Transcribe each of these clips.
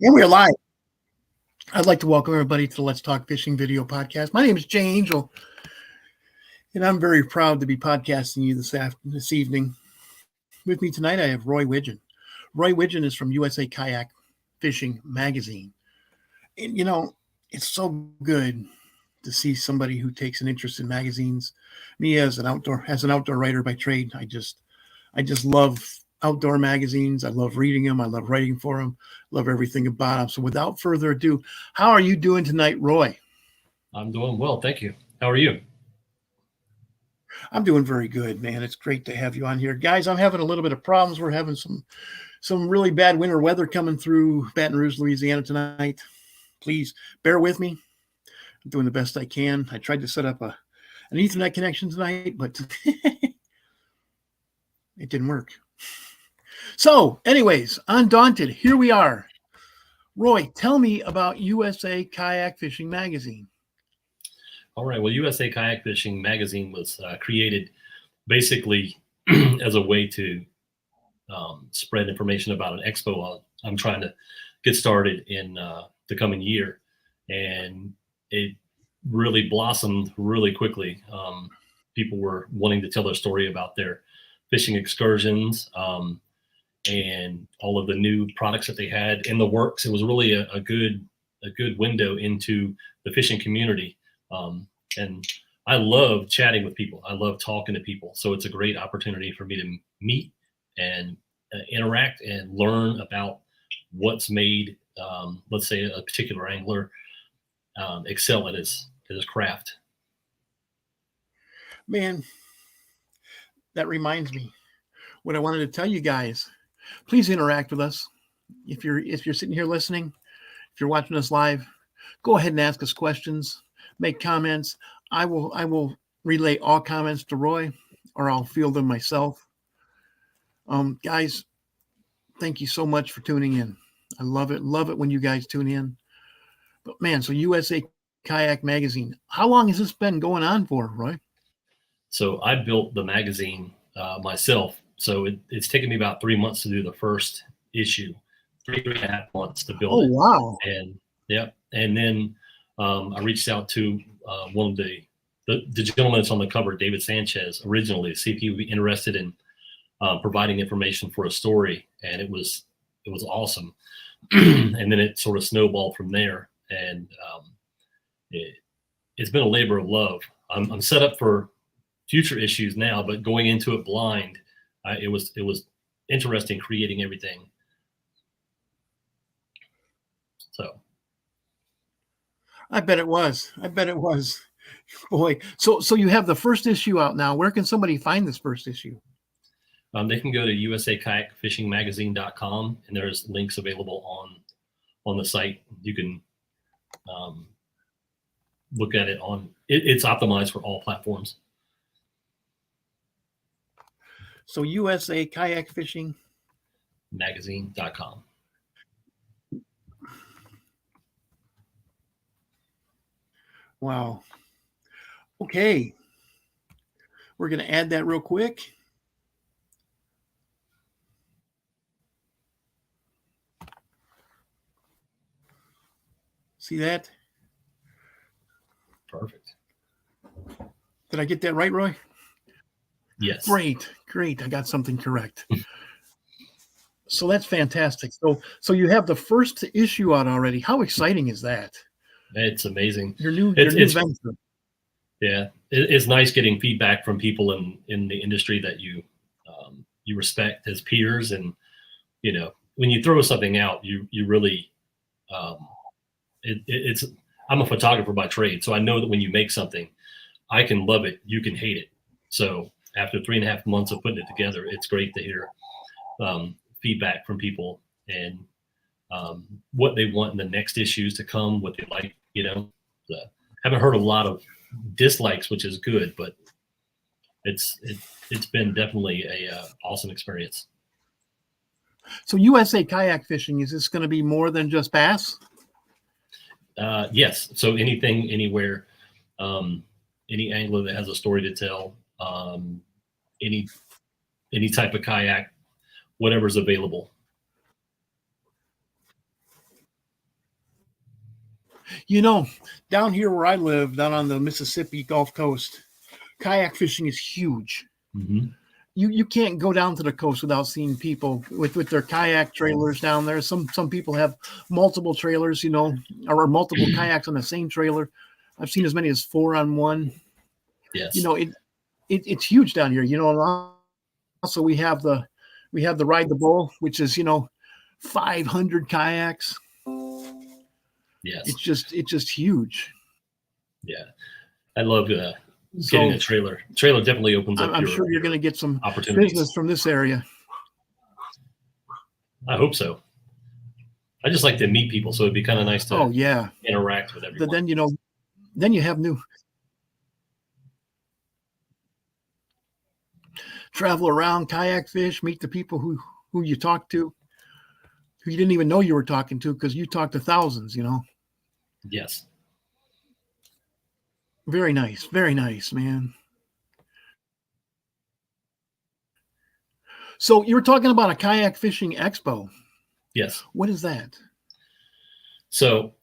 And we're live. I'd like to welcome everybody to the Let's Talk Fishing video podcast. My name is Jay Angel, and I'm very proud to be podcasting you this evening. With me tonight, I have Roy Widgeon. Roy Widgeon is from USA Kayak Fishing magazine. And, it's so good to see somebody who takes an interest in magazines. Me as an outdoor writer by trade, I just love outdoor magazines. I love reading them. I love writing for them. Love everything about them. So without further ado, how are you doing tonight, Roy? I'm doing well, thank you. How are you? I'm doing very good, man. It's great to have you on here. Guys, I'm having a little bit of problems. We're having some really bad winter weather coming through Baton Rouge, Louisiana tonight. Please bear with me. I'm doing the best I can. I tried to set up an Ethernet connection tonight, but it didn't work. So, anyways, Undaunted, here we are. Roy, tell me about USA Kayak Fishing magazine. All right. Well, USA Kayak Fishing magazine was created basically as a way to spread information about an expo I'm trying to get started in the coming year. And it really blossomed really quickly. People were wanting to tell their story about their fishing excursions and all of the new products that they had in the works. It was really a good window into the fishing community. And I love chatting with people. I love talking to people. So it's a great opportunity for me to meet and interact and learn about what's made, let's say, a particular angler excel at his craft. Man, that reminds me what I wanted to tell you guys. Please interact with us. If you're sitting here listening, if you're watching us live, go ahead and ask us questions, make comments. I will relay all comments to Roy, or I'll field them myself. Guys, thank you so much for tuning in. I love it when you guys tune in. But man, so USA Kayak magazine, how long has this been going on for, Roy? So I built the magazine myself. So it's taken me about 3 months to do the first issue, three and a half months to build it. Oh, wow. And yep. And then I reached out to one of the gentlemen that's on the cover, David Sanchez, originally, to see if he would be interested in providing information for a story. And it was awesome. And then it sort of snowballed from there. And it's been a labor of love. I'm set up for future issues now, but going into it blind, it was interesting creating everything. So I bet it was. Boy, so you have the first issue out now. Where can somebody find this first issue? They can go to usakayakfishingmagazine.com, and there's links available on the site. You can look at it it's optimized for all platforms. So USA Kayak Fishing magazine.com. Wow. Okay. We're going to add that real quick. See that? Perfect. Did I get that right, Roy? Yes. Great. I got something correct. So that's fantastic. So you have the first issue out already. How exciting is that? It's amazing. Your new venture. Yeah, it's nice getting feedback from people in the industry that you respect as peers, and when you throw something out, you really it's. I'm a photographer by trade, so I know that when you make something, I can love it, you can hate it. So after 3.5 months of putting it together, it's great to hear feedback from people and what they want in the next issues to come, what they like. Haven't heard a lot of dislikes, which is good, but it's been definitely a awesome experience. So USA Kayak Fishing, is this going to be more than just bass? Yes. So anything, anywhere, any angler that has a story to tell, any type of kayak, whatever's available. You know, down here where I live, down on the Mississippi Gulf Coast, kayak fishing is huge. Mm-hmm. You can't go down to the coast without seeing people with their kayak trailers down there. Some people have multiple trailers, or multiple kayaks on the same trailer. I've seen as many as 4 on one. Yes. It's huge down here. And also we have the Ride the Bull, which is 500 kayaks. Yes. It's just huge. Yeah, I love getting a trailer. Trailer definitely opens up. I'm sure you're going to get some opportunities. Business from this area. I hope so. I just like to meet people, so it'd be kind of nice to interact with everyone. But then you have new travel around, kayak fish, meet the people who you talk to, who you didn't even know you were talking to, because you talk to thousands. Yes. Very nice, man. So you were talking about a kayak fishing expo. Yes. What is that? So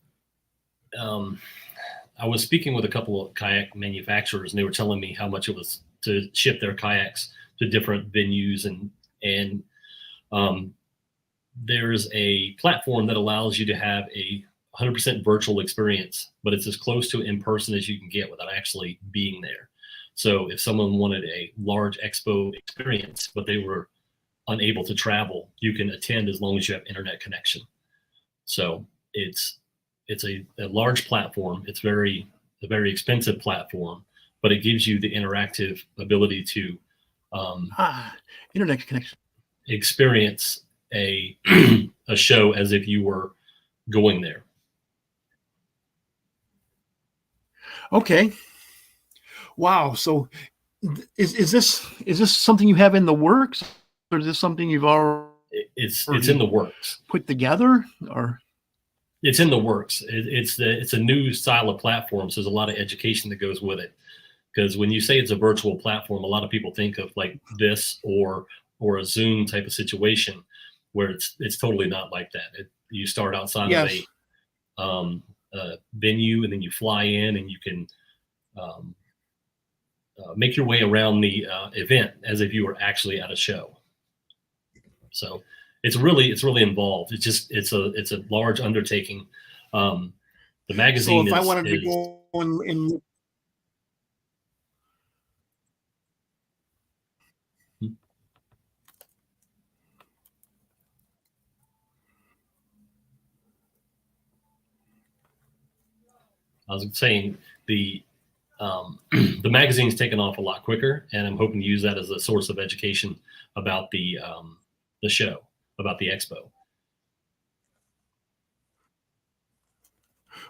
I was speaking with a couple of kayak manufacturers, and they were telling me how much it was to ship their kayaks to different venues, and there's a platform that allows you to have a 100% virtual experience, but it's as close to in person as you can get without actually being there. So if someone wanted a large expo experience, but they were unable to travel, you can attend as long as you have internet connection. So it's a large platform. It's a very expensive platform, but it gives you the interactive ability to internet connection, experience a show as if you were going there. Okay. Wow. So is this something you have in the works, or is this something you've already it's in the works, put together, or it's in the works? It's a new style of platform, so there's a lot of education that goes with it. Because when you say it's a virtual platform, a lot of people think of like this or a Zoom type of situation, where it's totally not like that. You start outside of a venue, and then you fly in, and you can make your way around the event as if you were actually at a show. So it's really involved. It's a large undertaking. The magazine. So if I wanted to go in. I was saying the magazine's taken off a lot quicker, and I'm hoping to use that as a source of education about the show, about the expo.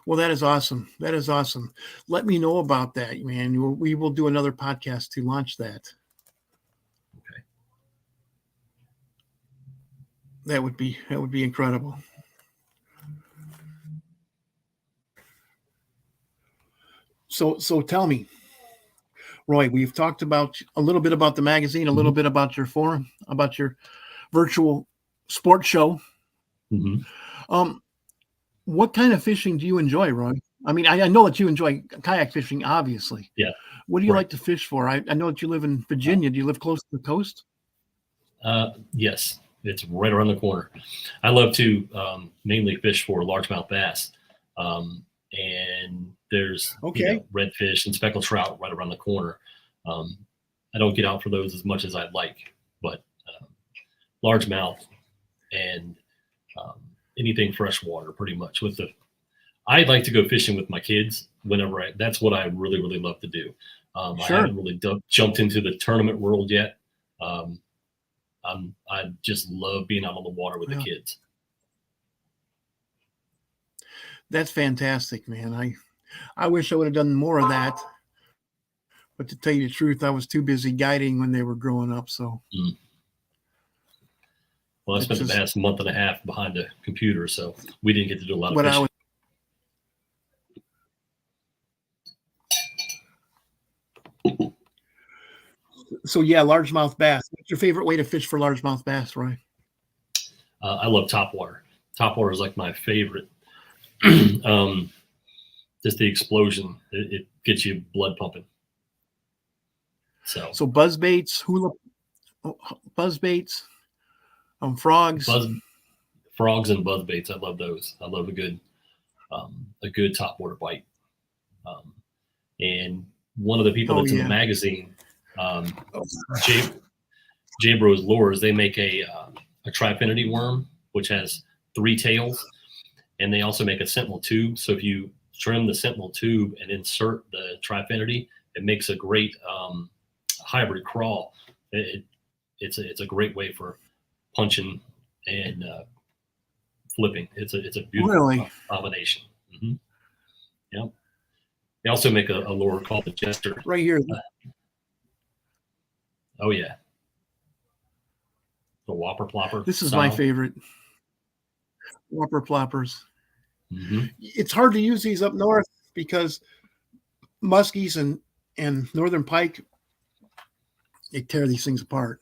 Well, that is awesome. Let me know about that, man. We will do another podcast to launch that. Okay. That would be incredible. So tell me, Roy, we've talked about a little bit about the magazine, a little bit about your forum, about your virtual sports show. Mm-hmm. What kind of fishing do you enjoy, Roy? I mean, I know that you enjoy kayak fishing, obviously. Yeah. What do you like to fish for? I know that you live in Virginia. Do you live close to the coast? Yes, it's right around the corner. I love to mainly fish for largemouth bass. And there's redfish and speckled trout right around the corner. I don't get out for those as much as I'd like, but largemouth and anything freshwater, pretty much. I'd like to go fishing with my kids whenever that's what I really, really love to do. I haven't really jumped into the tournament world yet. I just love being out on the water with the kids. That's fantastic, man. I wish I would have done more of that. But to tell you the truth, I was too busy guiding when they were growing up. So, well, I spent the past month and a half behind a computer, so we didn't get to do a lot of fishing. So yeah, largemouth bass. What's your favorite way to fish for largemouth bass, Roy? I love topwater. Topwater is like my favorite. just the explosion, it gets you blood pumping. So buzz baits, buzz baits, frogs. Frogs and buzz baits. I love those. I love a good topwater bite. And one of the people that's in the magazine, J Bros Lures, they make a Trifinity worm, which has 3 tails, and they also make a sentinel tube. So if you trim the sentinel tube and insert the Trifinity, it makes a great hybrid crawl. It's a great way for punching and flipping. It's a beautiful combination. Mm-hmm. Yep. They also make a lure called the Jester. Right here. Oh yeah. The Whopper Plopper. This is my favorite. Whopper Ploppers. Mm-hmm. It's hard to use these up north because muskies and northern pike, they tear these things apart.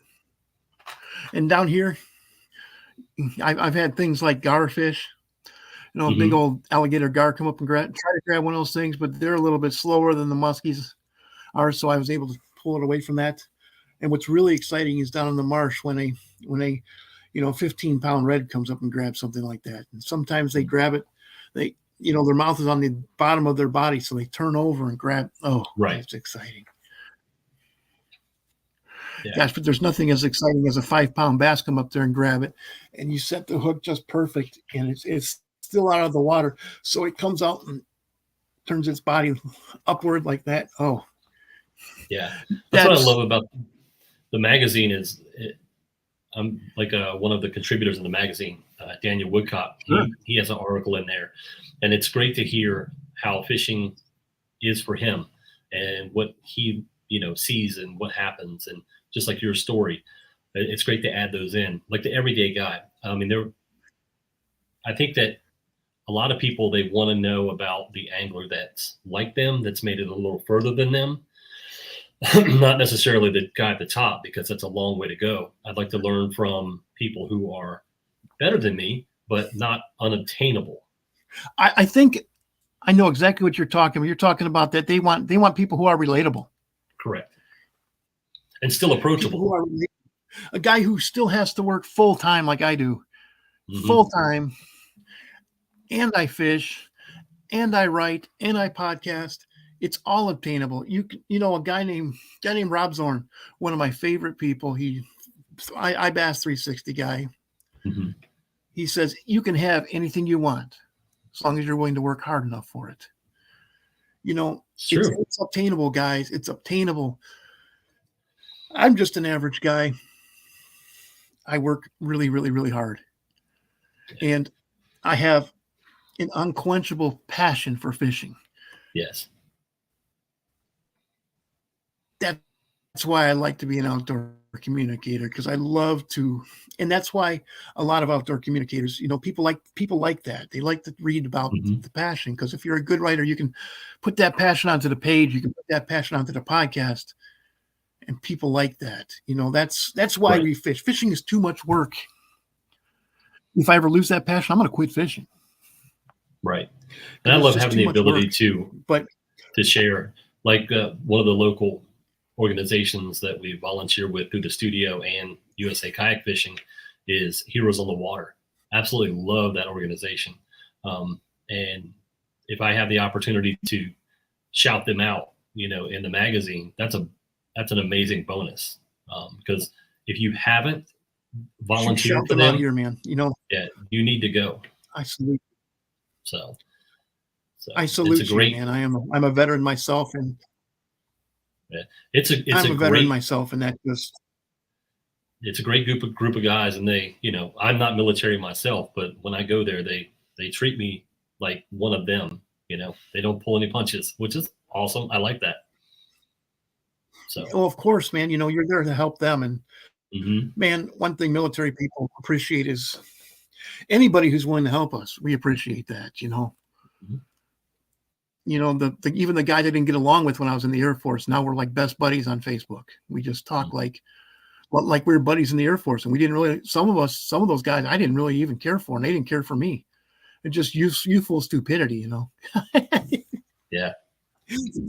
And down here, I've had things like garfish, big old alligator gar come up and try to grab one of those things, but they're a little bit slower than the muskies are, so I was able to pull it away from that. And what's really exciting is down in the marsh when a 15-pound red comes up and grabs something like that. And sometimes they grab it, their mouth is on the bottom of their body, so they turn over and grab. Oh, right. It's exciting. Yeah. Gosh, but there's nothing as exciting as a 5-pound bass come up there and grab it, and you set the hook just perfect, and it's still out of the water, so it comes out and turns its body upward like that. Oh, yeah, that's what I love about the magazine. I'm like one of the contributors in the magazine, Daniel Woodcock. He has an article in there, and it's great to hear how fishing is for him and what he sees and what happens, and just like your story, it's great to add those in, like the everyday guy. I mean, I think that a lot of people, they want to know about the angler that's like them, that's made it a little further than them. Not necessarily the guy at the top, because that's a long way to go. I'd like to learn from people who are better than me, but not unobtainable. I think I know exactly what you're talking about. You're talking about that they want people who are relatable. Correct. And still approachable. A guy who still has to work full time like I do. Full time. And I fish, and I write, and I podcast. It's all obtainable. A guy named Rob Zorn, one of my favorite people. I Bass 360 guy. Mm-hmm. He says you can have anything you want as long as you're willing to work hard enough for it. It's obtainable, guys. It's obtainable. I'm just an average guy. I work really, really, really hard, and I have an unquenchable passion for fishing. Yes. That's why I like to be an outdoor communicator, because I love to, and that's why a lot of outdoor communicators, people like that. They like to read about the passion, because if you're a good writer, you can put that passion onto the page, you can put that passion onto the podcast, and people like that. That's why we fish. Fishing is too much work. If I ever lose that passion, I'm going to quit fishing. Right. And I love having the ability to share, like one of the local organizations that we volunteer with through the studio and USA Kayak Fishing is Heroes on the Water. Absolutely love that organization. And if I have the opportunity to shout them out, in the magazine, that's an amazing bonus. Because if you haven't volunteered for them out here, man, yeah, you need to go. I salute. So I salute you, man. I'm a veteran myself, and I'm a veteran myself, and that just it's a great group of guys, and they, I'm not military myself, but when I go there, they treat me like one of them. They don't pull any punches, which is awesome. I like that. So, well, of course, man. You're there to help them, and man, one thing military people appreciate is anybody who's willing to help us. We appreciate that. Even the guy that didn't get along with when I was in the Air Force, now we're like best buddies on Facebook. We just talk like we were buddies in the Air Force, and we didn't really. Some of those guys, I didn't really even care for, and they didn't care for me. It's just youthful stupidity, Yeah.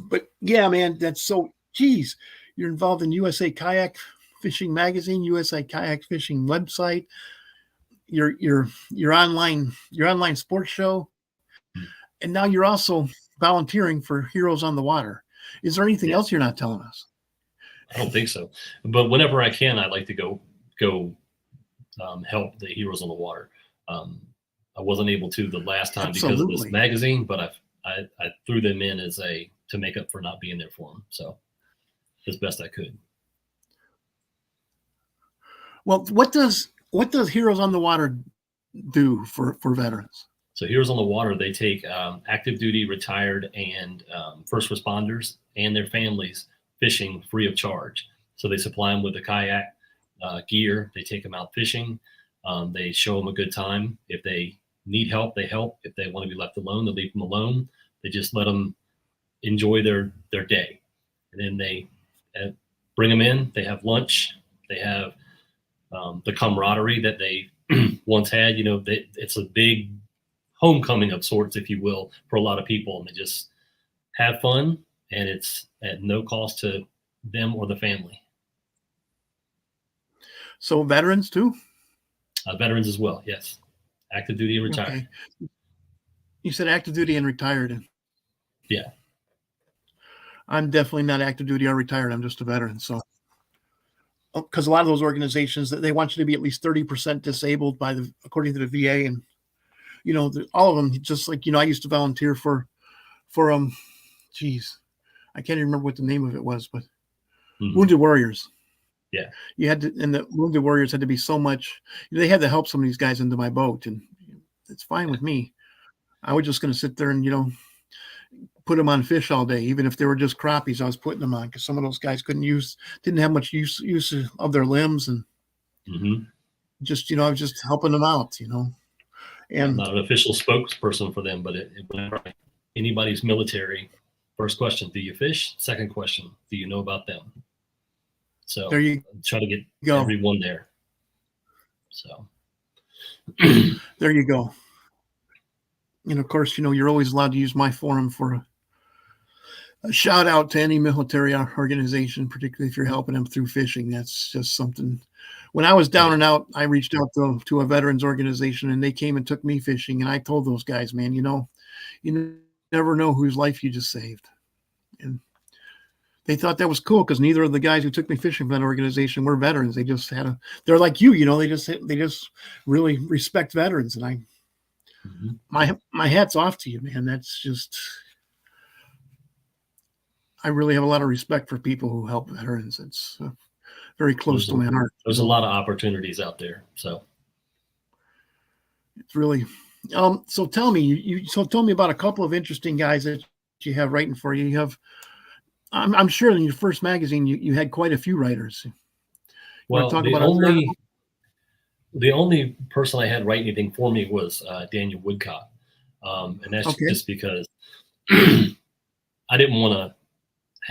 But yeah, man, that's so. Geez, you're involved in USA Kayak Fishing magazine, USA Kayak Fishing website, your online sports show, and now you're also volunteering for Heroes on the Water. Is there anything Yeah. else you're not telling us? I don't think so. But whenever I can, I like to go help the Heroes on the Water. Um, I wasn't able to the last time because of this Absolutely. magazine, but I threw them in as a to make up for not being there for them. So as best I could. Well, what does Heroes on the Water do for veterans? So Heroes on the Water, they take active duty, retired, and first responders and their families fishing free of charge. So they supply them with the kayak gear. They take them out fishing. They show them a good time. If they need help, they help. If they want to be left alone, they leave them alone. They just let them enjoy their day, and then they bring them in. They have lunch. They have the camaraderie that they once had. It's a big homecoming of sorts, if you will, for a lot of people, and they just have fun, and it's at no cost to them or the family. So veterans too? Veterans as well, yes, active duty and retired. Okay. You said active duty and retired. Yeah. I'm definitely not active duty or retired. I'm just a veteran. So, because a lot of those organizations that they want you to be at least 30% disabled according to the VA, and all of them. Just like I used to volunteer for geez, I can't even remember what the name of it was, but Wounded Warriors. Yeah. You had to, and the Wounded Warriors had to be so much. They had to help some of these guys into my boat, and it's fine with me. I was just going to sit there and put them on fish all day, even if they were just crappies. I was putting them on because some of those guys didn't have much use of their limbs, and just I was just helping them out. And I'm not an official spokesperson for them, but whenever anybody's military, first question, do you fish? Second question, do you know about them? So there you try to get go. everyone there. So there you go. And of course, you're always allowed to use my forum for a shout out to any military organization, particularly if you're helping them through fishing. That's just something. When I was down and out, I reached out to a veterans organization, and they came and took me fishing. And I told those guys, man, you never know whose life you just saved. And they thought that was cool because neither of the guys who took me fishing from that organization were veterans. They just they're like they just really respect veterans. And my hat's off to you, man. That's just, I really have a lot of respect for people who help veterans. It's very close to my heart. There's a lot of opportunities out there. So it's really, so tell me, tell me about a couple of interesting guys that you have writing for you. You have, I'm sure in your first magazine, you had quite a few writers. Well, the only person I had write anything for me was Daniel Woodcock. And that's just because I didn't want to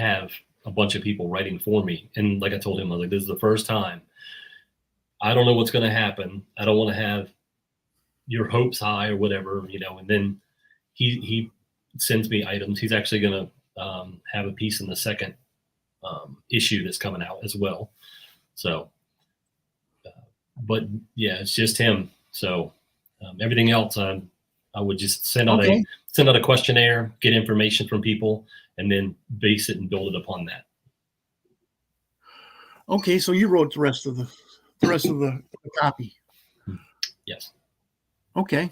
have a bunch of people writing for me. And like I told him, I was like, this is the first time. I don't know what's going to happen. I don't want to have your hopes high or whatever, and then he sends me items. He's actually going to have a piece in the second issue that's coming out as well. So, but yeah, it's just him. So everything else, I would just send out a questionnaire, get information from people, and then base it and build it upon that. Okay, so you wrote the rest of the copy. Yes. Okay.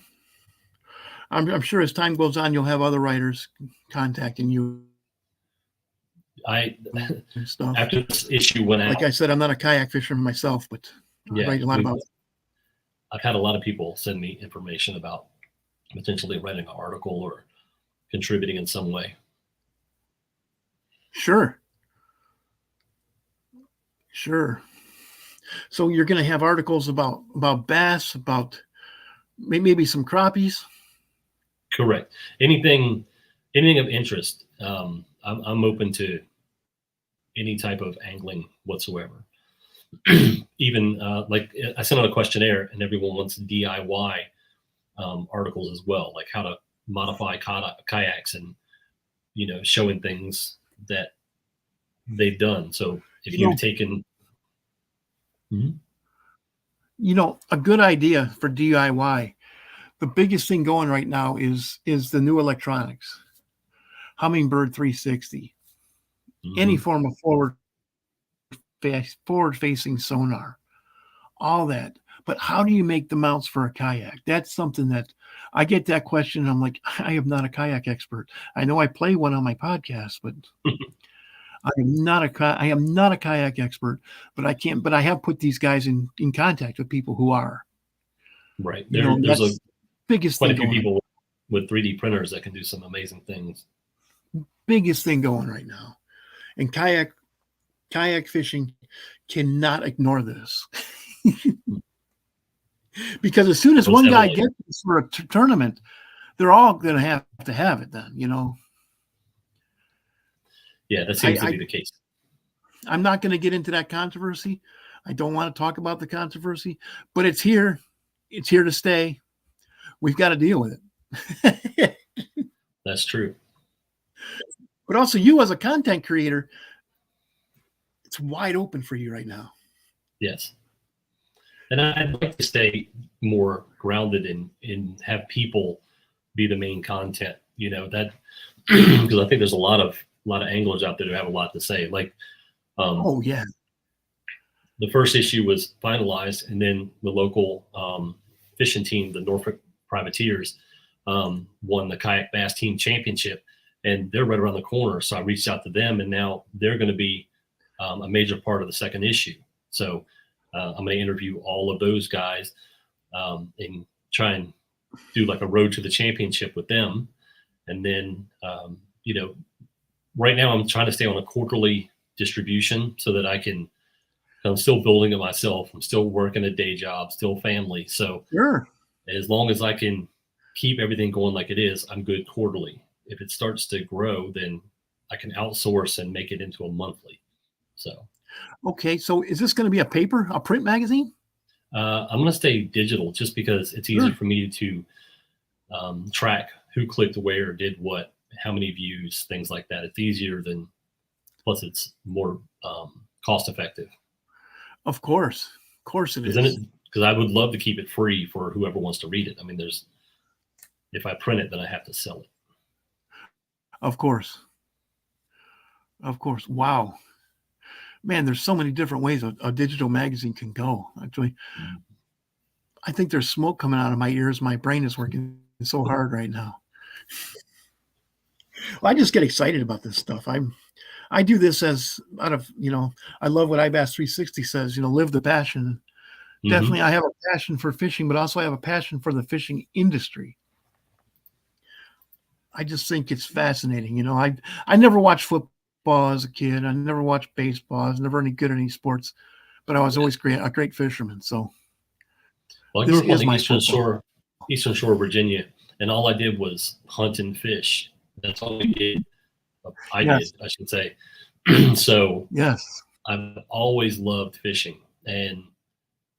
I'm sure as time goes on, you'll have other writers contacting you. After this issue went out, like I said, I'm not a kayak fisherman myself, but I write a lot about it. I've had a lot of people send me information about potentially writing an article or contributing in some way. Sure. So you're going to have articles about bass, about maybe some crappies. Correct. Anything of interest. I'm open to any type of angling whatsoever. Even like I sent out a questionnaire, and everyone wants DIY articles as well, like how to modify kayaks and showing things that they've done. So if You know, you've taken, Mhm. a good idea for DIY. The biggest thing going right now is the new electronics. Humminbird 360, any Mhm. form of forward facing sonar, all that. But how do you make the mounts for a kayak? That's something that I get that question. I'm like, I am not a kayak expert. I know I play one on my podcast, but I am not a kayak expert. But I have put these guys in contact with people who are. Right. There's a That's biggest quite thing a few going on. people with 3D printers that can do some amazing things. Biggest thing going right now. And kayak fishing cannot ignore this. Because as soon as Most one guy definitely. gets this for a tournament, they're all going to have it then, Yeah, that seems to I be the case. I'm not going to get into that controversy. I don't want to talk about the controversy, but it's here. It's here to stay. We've got to deal with it. That's true. But also, you as a content creator, it's wide open for you right now. Yes. And I'd like to stay more grounded and have people be the main content, that because I think there's a lot of anglers out there who have a lot to say. Like Oh yeah, the first issue was finalized, and then the local fishing team, the Norfolk Privateers, won the kayak bass team championship, and they're right around the corner. So I reached out to them, and now they're going to be a major part of the second issue. So I'm going to interview all of those guys and try and do like a road to the championship with them. And then, right now I'm trying to stay on a quarterly distribution so that I'm still building it myself. I'm still working a day job, still family. So sure. as long as I can keep everything going like it is, I'm good quarterly. If it starts to grow, then I can outsource and make it into a monthly. So Okay, so is this going to be a print magazine? I'm going to stay digital just because it's easier Sure. for me to track who clicked where, did what, how many views, things like that. It's easier than, plus it's more cost effective. Of course it is. Because I would love to keep it free for whoever wants to read it. I mean, if I print it, then I have to sell it. Of course. Wow, man, there's so many different ways a digital magazine can go. Actually, I think there's smoke coming out of my ears. My brain is working so hard right now. Well, I just get excited about this stuff. I do this as out of, I love what iBass 360 says, live the passion. Mm-hmm. Definitely, I have a passion for fishing, but also I have a passion for the fishing industry. I just think it's fascinating. I never watched football as a kid. I never watched baseball. I was never any good at any sports, but I was always a great fisherman. So well, I grew up on the Eastern Shore of Virginia, and all I did was hunt and fish. That's all we did. I should say. So yes, I've always loved fishing, and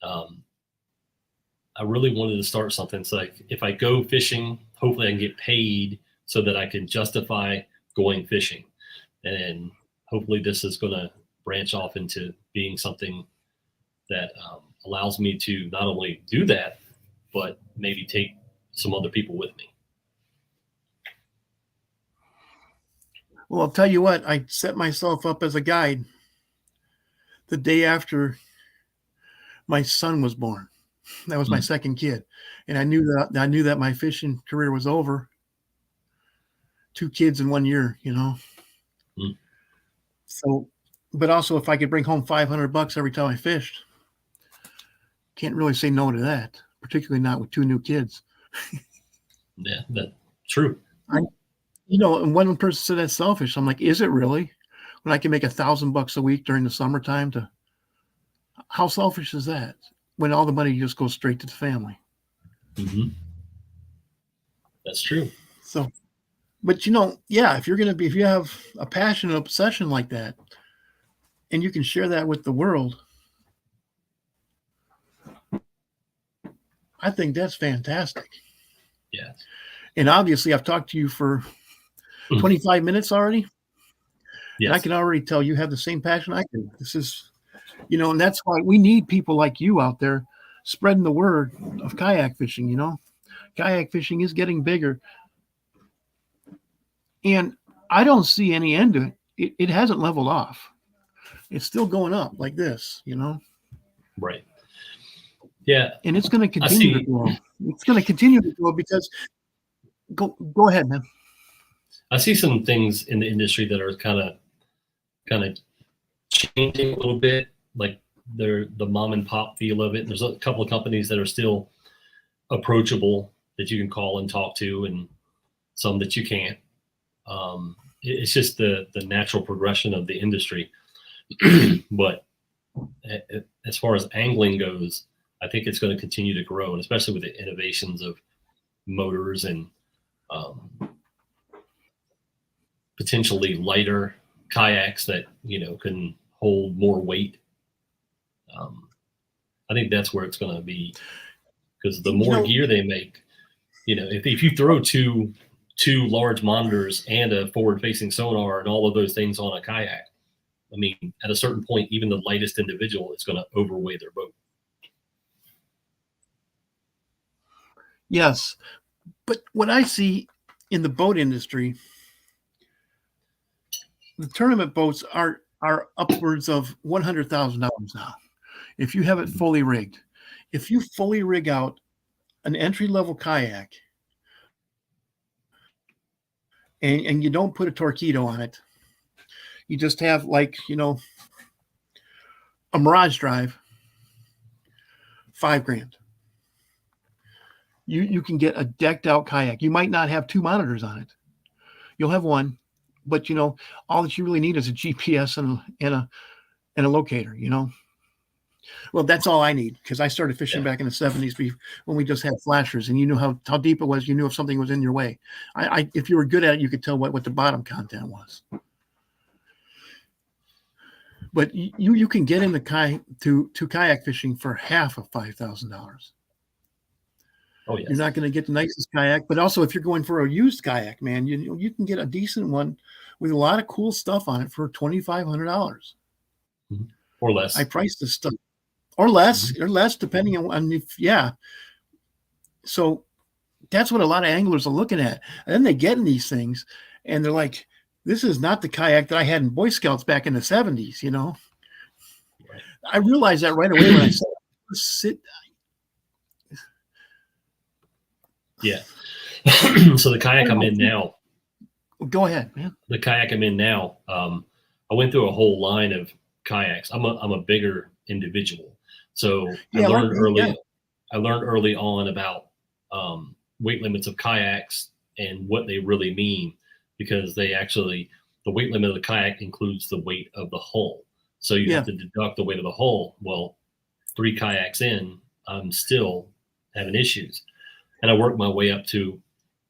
I really wanted to start something. So like, if I go fishing, hopefully I can get paid so that I can justify going fishing. And hopefully this is going to branch off into being something that allows me to not only do that, but maybe take some other people with me. well, I'll tell you what, I set myself up as a guide the day after my son was born. That was my second kid. And I knew that my fishing career was over. 2 kids in 1 year, So, but also if I could bring home $500 every time I fished, can't really say no to that, particularly not with 2 new kids. Yeah, that's true. And one person said that's selfish. I'm like, is it really? When I can make $1,000 a week during the summertime, how selfish is that? When all the money just goes straight to the family. Mm-hmm. That's true. So, but if you have a passion and obsession like that, and you can share that with the world, I think that's fantastic. Yeah. And obviously, I've talked to you for 25 minutes already. Yes. And I can already tell you have the same passion I do. This is, and that's why we need people like you out there spreading the word of kayak fishing. Kayak fishing is getting bigger. And I don't see any end to it. It hasn't leveled off. It's still going up like this, Right. Yeah. And it's going to continue to grow. It's going to continue to grow because go ahead, man. I see some things in the industry that are kind of changing a little bit, like the mom and pop feel of it. There's a couple of companies that are still approachable that you can call and talk to, and some that you can't. It's just the natural progression of the industry. But as far as angling goes, I think it's going to continue to grow, and especially with the innovations of motors and potentially lighter kayaks that can hold more weight. I think that's where it's going to be, because the more gear they make, if you throw two large monitors and a forward-facing sonar and all of those things on a kayak, I mean, at a certain point, even the lightest individual is going to overweigh their boat. Yes, but what I see in the boat industry, the tournament boats are upwards of $100,000 now. If you have it fully rigged, if you fully rig out an entry-level kayak and you don't put a torpedo on it, you just have a Mirage Drive, $5,000. You can get a decked out kayak. You might not have two monitors on it. You'll have one, but all that you really need is a GPS and a locator. Well, that's all I need, because I started fishing back in the 70s when we just had flashers, and you knew how deep it was. You knew if something was in your way. If you were good at it, you could tell what the bottom content was. But you can get into kayak fishing for half of $5,000. Oh, yes. You're not going to get the nicest kayak, but also if you're going for a used kayak, man, you can get a decent one with a lot of cool stuff on it for $2,500 or less. I priced this stuff, or less, depending on if So that's what a lot of anglers are looking at, and then they get in these things, and they're like, "This is not the kayak that I had in Boy Scouts back in the 70s." Right. I realized that right away when I said, "Sit." Yeah. So the kayak I'm in now. Go ahead, man. The kayak I'm in now. I went through a whole line of kayaks. I'm a bigger individual, so I learned early on about weight limits of kayaks and what they really mean, because the weight limit of the kayak includes the weight of the hull. So you have to deduct the weight of the hull. Well, 3 kayaks in, I'm still having issues. And I worked my way up to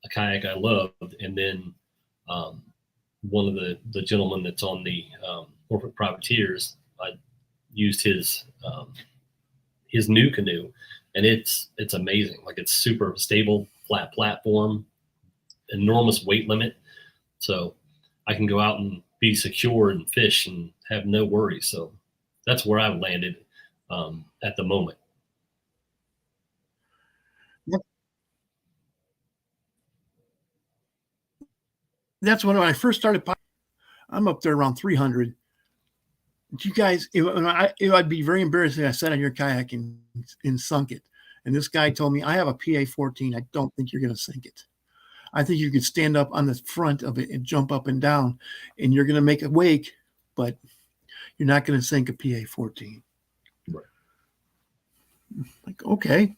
a kayak I loved. And then one of the gentlemen that's on the Corporate Privateers, I used his new canoe, and it's amazing. Like, it's super stable, flat platform, enormous weight limit. So I can go out and be secure and fish and have no worries. So that's where I've landed at the moment. That's when I first started. I'm up there around 300. You guys, I'd be very embarrassed if I sat on your kayak and sunk it. And this guy told me, I have a PA-14. I don't think you're going to sink it. I think you could stand up on the front of it and jump up and down, and you're going to make a wake, but you're not going to sink a PA-14. Right. Like, okay.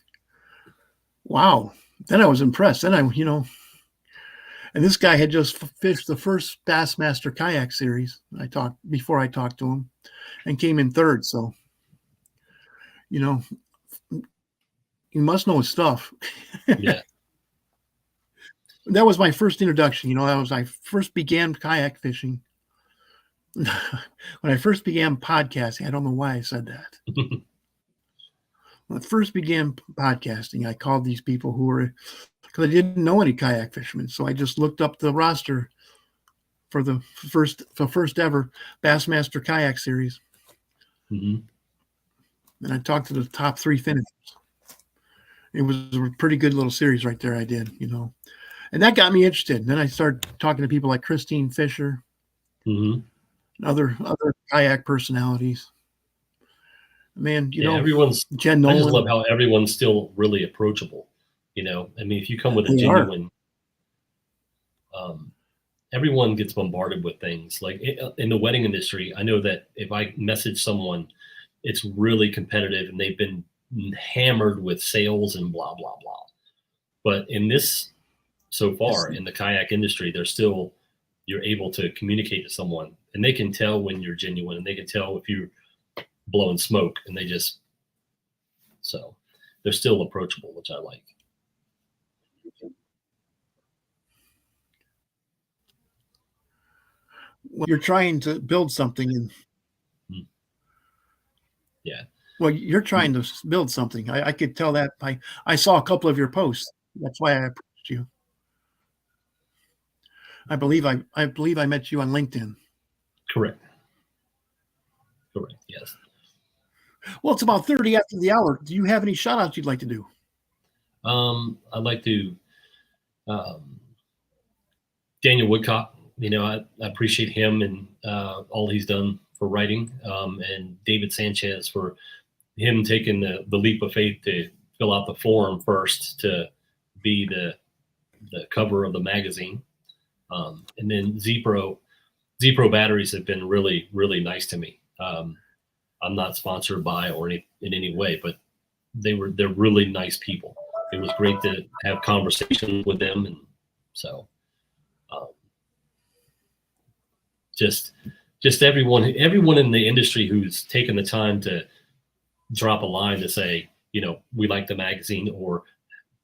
Wow. Then I was impressed. Then and this guy had just fished the first Bassmaster kayak series. Before I talked to him, and came in third. So, he must know his stuff. Yeah. That was my first introduction. That was I first began kayak fishing. When I first began podcasting, I don't know why I said that. When I first began podcasting, I called these people because I didn't know any kayak fishermen. So I just looked up the roster for the first ever Bassmaster Kayak Series. Mm-hmm. And I talked to the top 3 finishers. It was a pretty good little series right there. I did, and that got me interested. And then I started talking to people like Christine Fisher, Mm-hmm. and other kayak personalities. Man, everyone's. Jen I just Nolan. love how everyone's still really approachable. I mean, if you come with a They are. genuine, everyone gets bombarded with things. Like in the wedding industry, I know that if I message someone, it's really competitive and they've been hammered with sales and blah blah blah. But in this, so far in the kayak industry, you're able to communicate to someone and they can tell when you're genuine and they can tell if you're blowing smoke, and so they're still approachable, which I like. Well, you're trying to build something, and yeah. Well, you're trying to build something. I could tell that I saw a couple of your posts. That's why I approached you. I believe I met you on LinkedIn. Correct. Yes. Well, it's about 30 after the hour. Do you have any shout outs you'd like to do? I'd like to Daniel Woodcock. I appreciate him and all he's done for writing, and David Sanchez for him taking the leap of faith to fill out the form first to be the cover of the magazine. And then Z-Pro batteries have been really, really nice to me. I'm not sponsored by or in any way, but they're really nice people. It was great to have conversations with them. And so just everyone in the industry who's taken the time to drop a line to say, we like the magazine, or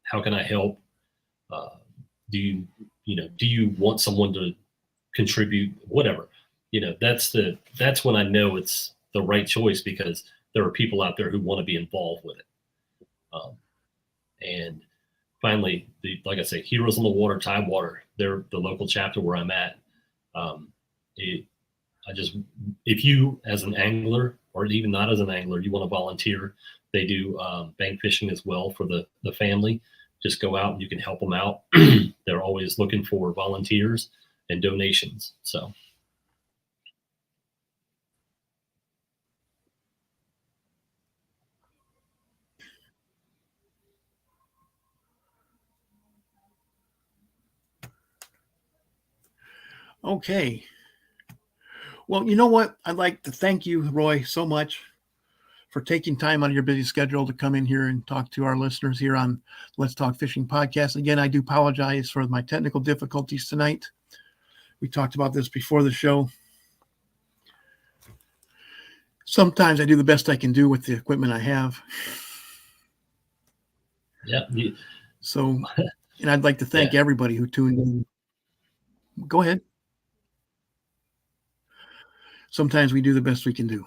how can I help? Do you want someone to contribute? Whatever, that's when I know it's the right choice, because there are people out there who want to be involved with it. And finally, like I say, Heroes on the Water, Tidewater, they're the local chapter where I'm at. If you, as an angler, or even not as an angler, you want to volunteer, they do bank fishing as well for the family. Just go out and you can help them out. They're always looking for volunteers and donations. So. Okay. Well, you know what? I'd like to thank you, Roy, so much for taking time out of your busy schedule to come in here and talk to our listeners here on Let's Talk Fishing podcast. Again, I do apologize for my technical difficulties tonight. We talked about this before the show. Sometimes I do the best I can do with the equipment I have. Yeah. So, and I'd like to thank everybody who tuned in. Go ahead. Sometimes we do the best we can do,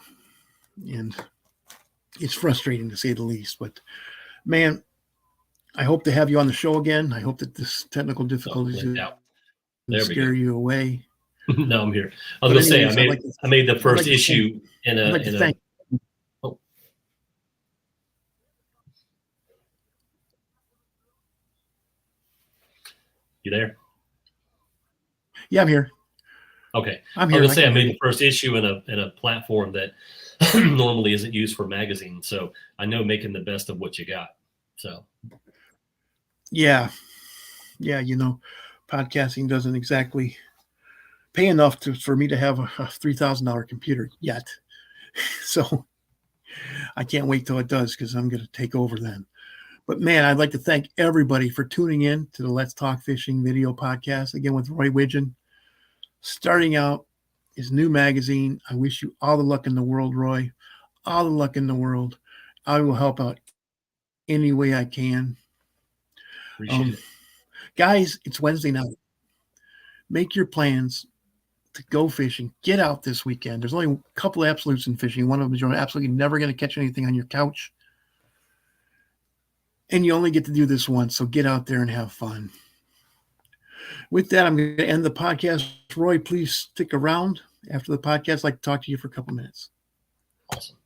and it's frustrating to say the least. But man, I hope to have you on the show again. I hope that this technical difficulties scare you away. No, I'm here. I was going to say, I made the first issue in a. Oh. You there? Yeah, I'm here. Okay. I'm here. I was going to say, I made the first issue in a platform that normally isn't used for magazines. So I know making the best of what you got. So. Yeah. Podcasting doesn't exactly pay enough for me to have a $3,000 computer yet. So I can't wait till it does, because I'm going to take over then. But man, I'd like to thank everybody for tuning in to the Let's Talk Fishing video podcast, again with Roy Widgeon, starting out his new magazine. I wish you all the luck in the world, Roy. All the luck in the world. I will help out any way I can. Appreciate it. Guys, it's Wednesday night. Make your plans to go fishing. Get out this weekend. There's only a couple of absolutes in fishing. One of them is you're absolutely never going to catch anything on your couch. And you only get to do this once, so get out there and have fun. With that, I'm going to end the podcast Roy, please stick around after the podcast. I'd like to talk to you for a couple minutes. Awesome.